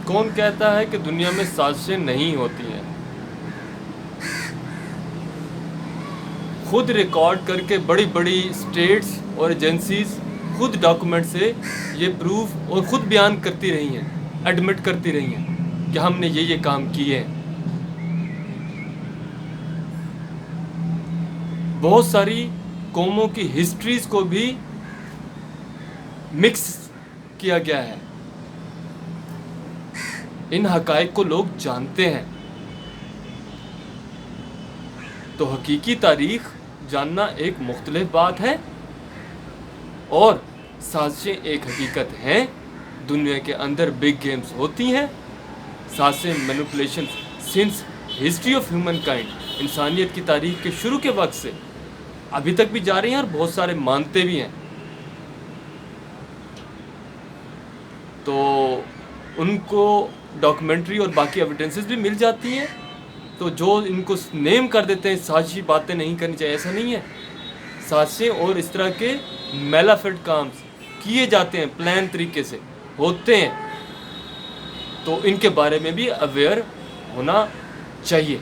کون کہتا ہے کہ دنیا میں سازشیں نہیں ہوتی ہیں؟ خود ریکارڈ کر کے بڑی بڑی اسٹیٹس اور ایجنسیز خود ڈاکومنٹ سے یہ پروف اور خود بیان کرتی رہی ہیں، ایڈمٹ کرتی رہی ہیں کہ ہم نے یہ کام کیے ہیں۔ بہت ساری قوموں کی ہسٹریز کو بھی مکس کیا گیا ہے، ان حقائق کو لوگ جانتے ہیں۔ تو حقیقی تاریخ جاننا ایک مختلف بات ہے، اور سازشیں ایک حقیقت ہیں۔ دنیا کے اندر بگ گیمز ہوتی ہیں، سازشیں manipulation since history of human kind, انسانیت کی تاریخ کے شروع کے وقت سے ابھی تک بھی جاری ہیں، اور بہت سارے مانتے بھی ہیں۔ تو ان کو ڈاکومنٹری اور باقی ایویڈنسز بھی مل جاتی ہیں، تو جو ان کو نیم کر دیتے ہیں سازشی باتیں نہیں کرنی چاہیے، ایسا نہیں ہے۔ سازشیں اور اس طرح کے میلافٹ کامز کیے جاتے ہیں، پلان طریقے سے ہوتے ہیں، تو ان کے بارے میں بھی اویئر ہونا چاہیے۔